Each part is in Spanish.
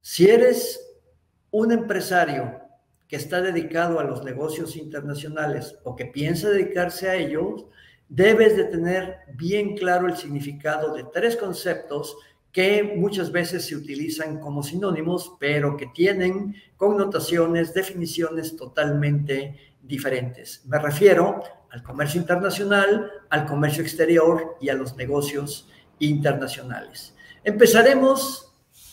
Si eres un empresario que está dedicado a los negocios internacionales o que piensa dedicarse a ellos, debes de tener bien claro el significado de tres conceptos que muchas veces se utilizan como sinónimos, pero que tienen connotaciones, definiciones totalmente diferentes. Me refiero al comercio internacional, al comercio exterior y a los negocios internacionales. Empezaremos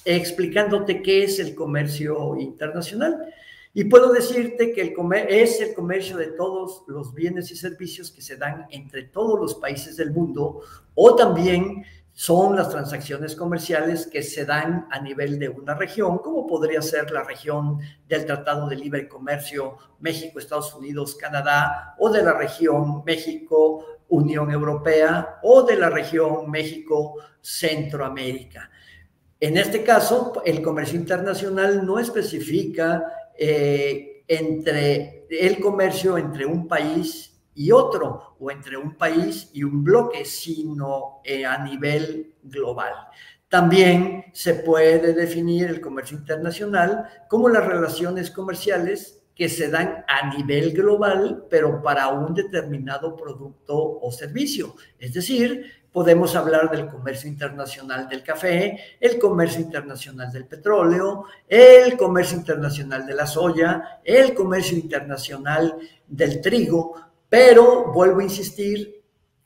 explicándote qué es el comercio internacional. Y puedo decirte que es el comercio de todos los bienes y servicios que se dan entre todos los países del mundo, o también son las transacciones comerciales que se dan a nivel de una región, como podría ser la región del Tratado de Libre Comercio México, Estados Unidos, Canadá, o de la región México, Unión Europea, o de la región México, Centroamérica. En este caso, el comercio internacional no especifica entre el comercio entre un país y otro, o entre un país y un bloque, sino a nivel global. También se puede definir el comercio internacional como las relaciones comerciales que se dan a nivel global, pero para un determinado producto o servicio. Es decir, podemos hablar del comercio internacional del café, el comercio internacional del petróleo, el comercio internacional de la soya, el comercio internacional del trigo, pero vuelvo a insistir,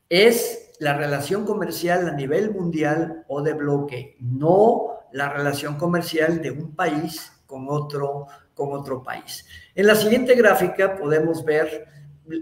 es la relación comercial a nivel mundial o de bloque, no la relación comercial de un país con otro país. En la siguiente gráfica podemos ver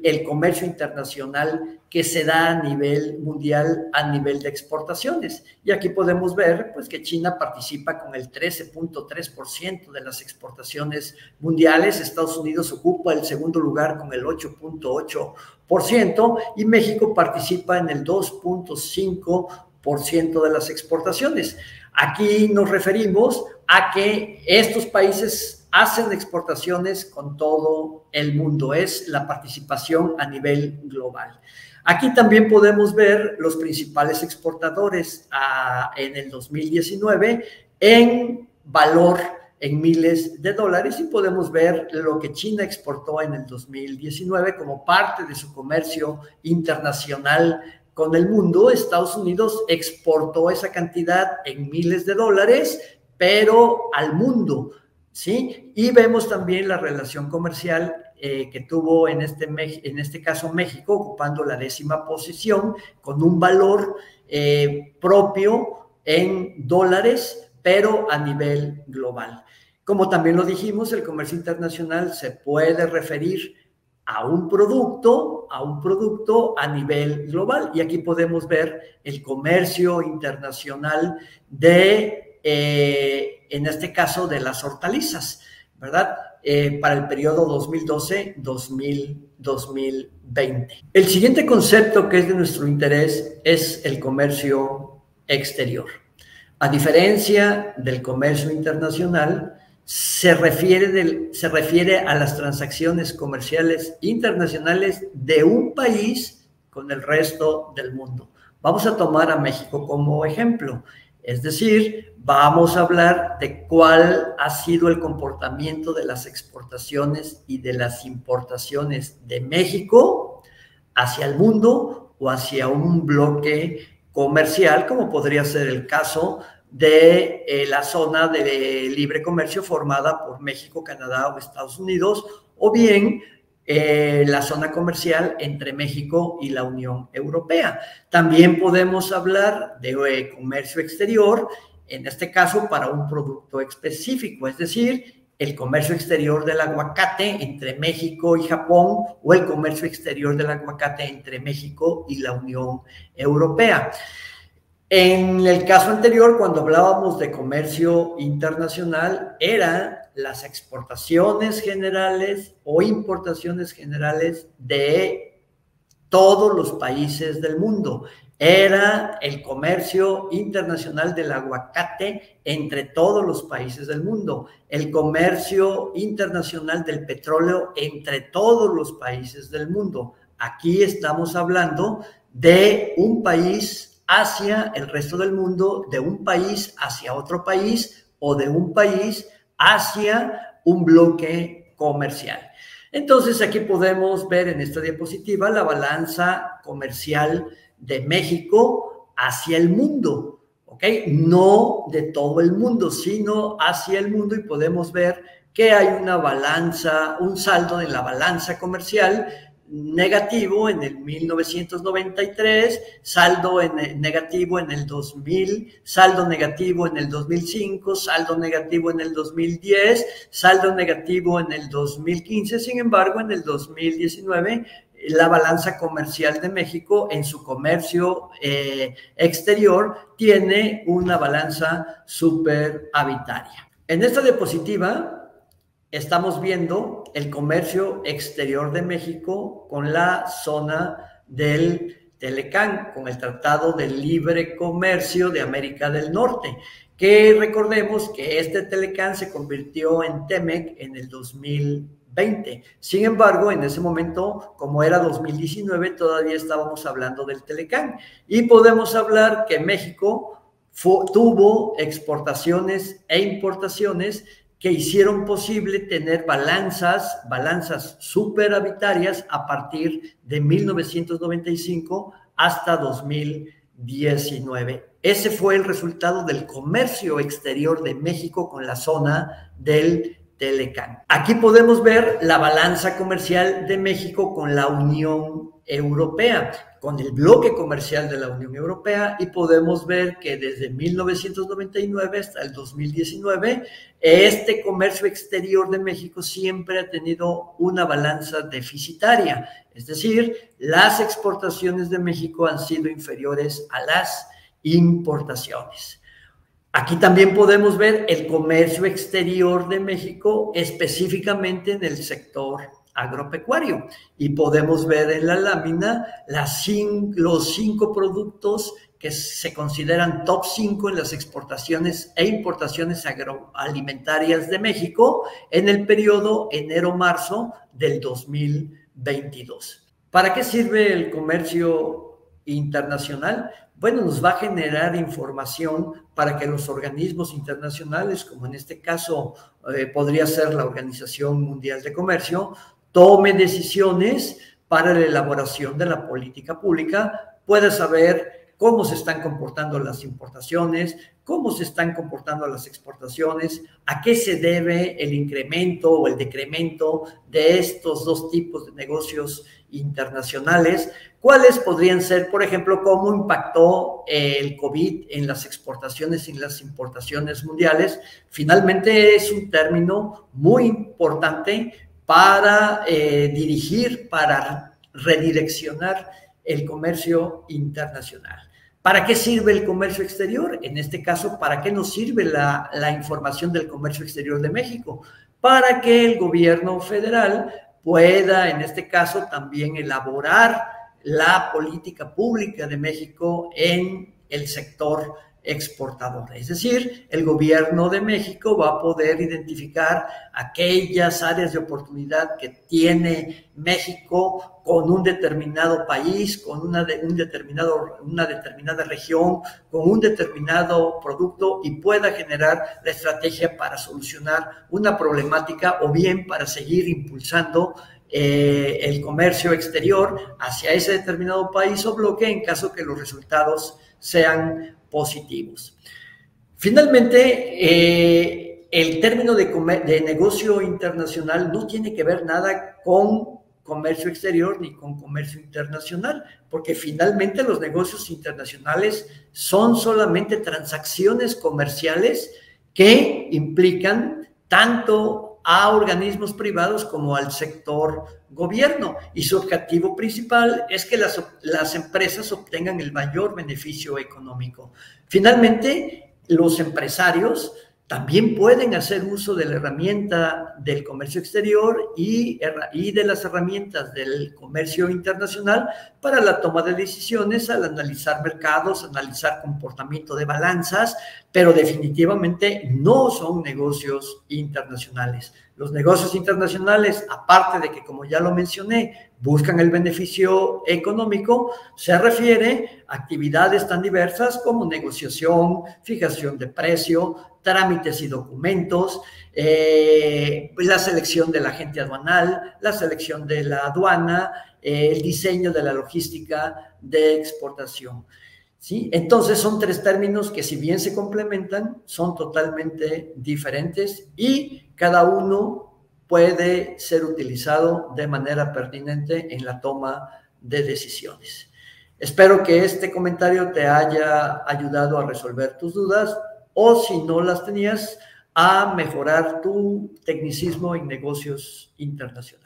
el comercio internacional que se da a nivel mundial, a nivel de exportaciones. Y aquí podemos ver pues, que China participa con el 13.3% de las exportaciones mundiales, Estados Unidos ocupa el segundo lugar con el 8.8% y México participa en el 2.5% de las exportaciones. Aquí nos referimos a que estos países hacen exportaciones con todo el mundo, es la participación a nivel global. Aquí también podemos ver los principales exportadores en el 2019 en valor en miles de dólares y podemos ver lo que China exportó en el 2019 como parte de su comercio internacional con el mundo. Estados Unidos exportó esa cantidad en miles de dólares, pero al mundo, ¿sí? Y vemos también la relación comercial que tuvo en este caso México, ocupando la 10ª posición, con un valor propio en dólares, pero a nivel global. Como también lo dijimos, el comercio internacional se puede referir a un producto a nivel global. Y aquí podemos ver el comercio internacional en este caso, de las hortalizas, ¿verdad? Para el periodo 2012-2020. El siguiente concepto que es de nuestro interés es el comercio exterior. A diferencia del comercio internacional, se refiere a las transacciones comerciales internacionales de un país con el resto del mundo. Vamos a tomar a México como ejemplo. Es decir, vamos a hablar de cuál ha sido el comportamiento de las exportaciones y de las importaciones de México hacia el mundo o hacia un bloque comercial, como podría ser el caso de la zona de libre comercio formada por México, Canadá o Estados Unidos, o bien la zona comercial entre México y la Unión Europea. También podemos hablar de comercio exterior, en este caso para un producto específico, es decir, el comercio exterior del aguacate entre México y Japón o el comercio exterior del aguacate entre México y la Unión Europea. En el caso anterior, cuando hablábamos de comercio internacional, eran las exportaciones generales o importaciones generales de todos los países del mundo. Era el comercio internacional del aguacate entre todos los países del mundo, el comercio internacional del petróleo entre todos los países del mundo. Aquí estamos hablando de un país hacia el resto del mundo, de un país hacia otro país, o de un país hacia un bloque comercial. Entonces, aquí podemos ver en esta diapositiva la balanza comercial de México hacia el mundo, ¿ok? No de todo el mundo, sino hacia el mundo, y podemos ver que hay una balanza, un saldo en la balanza comercial negativo en el 1993, saldo negativo en el 2000, saldo negativo en el 2005, saldo negativo en el 2010, saldo negativo en el 2015. Sin embargo, en el 2019, la balanza comercial de México en su comercio exterior tiene una balanza superavitaria. En esta diapositiva estamos viendo el comercio exterior de México con la zona del Telecán, con el Tratado de Libre Comercio de América del Norte, que recordemos que este Telecán se convirtió en TEMEC en el 2020. Sin embargo, en ese momento, como era 2019, todavía estábamos hablando del Telecán. Y podemos hablar que México tuvo exportaciones e importaciones que hicieron posible tener balanzas superavitarias a partir de 1995 hasta 2019. Ese fue el resultado del comercio exterior de México con la zona del Telecán. Aquí podemos ver la balanza comercial de México con la Unión Europea, con el bloque comercial de la Unión Europea, y podemos ver que desde 1999 hasta el 2019, este comercio exterior de México siempre ha tenido una balanza deficitaria, es decir, las exportaciones de México han sido inferiores a las importaciones. Aquí también podemos ver el comercio exterior de México, específicamente en el sector agropecuario, y podemos ver en la lámina los 5 productos que se consideran top 5 en las exportaciones e importaciones agroalimentarias de México en el periodo enero-marzo del 2022. ¿Para qué sirve el comercio internacional? Bueno, nos va a generar información para que los organismos internacionales, como en este caso podría ser la Organización Mundial de Comercio, tome decisiones para la elaboración de la política pública, pueda saber cómo se están comportando las importaciones, cómo se están comportando las exportaciones, a qué se debe el incremento o el decremento de estos dos tipos de negocios internacionales, cuáles podrían ser, por ejemplo, cómo impactó el COVID en las exportaciones y en las importaciones mundiales. Finalmente es un término muy importante para dirigir, para redireccionar el comercio internacional. ¿Para qué sirve el comercio exterior? En este caso, ¿para qué nos sirve la información del comercio exterior de México? Para que el gobierno federal pueda, en este caso, también elaborar la política pública de México en el sector exportador. Es decir, el gobierno de México va a poder identificar aquellas áreas de oportunidad que tiene México con un determinado país, con una determinada región, con un determinado producto, y pueda generar la estrategia para solucionar una problemática o bien para seguir impulsando el comercio exterior hacia ese determinado país o bloque en caso que los resultados sean positivos. Finalmente, el término de negocio internacional no tiene que ver nada con comercio exterior ni con comercio internacional, porque finalmente los negocios internacionales son solamente transacciones comerciales que implican tanto a organismos privados como al sector gobierno, y su objetivo principal es que las empresas obtengan el mayor beneficio económico. Finalmente, los empresarios también pueden hacer uso de la herramienta del comercio exterior y de las herramientas del comercio internacional para la toma de decisiones, al analizar mercados, analizar comportamiento de balanzas, pero definitivamente no son negocios internacionales. Los negocios internacionales, aparte de que, como ya lo mencioné, buscan el beneficio económico, se refiere a actividades tan diversas como negociación, fijación de precio, trámites y documentos, la selección del agente aduanal, la selección de la aduana, el diseño de la logística de exportación. ¿Sí? Entonces son tres términos que, si bien se complementan, son totalmente diferentes y cada uno puede ser utilizado de manera pertinente en la toma de decisiones. Espero que este comentario te haya ayudado a resolver tus dudas, o si no las tenías, a mejorar tu tecnicismo en negocios internacionales.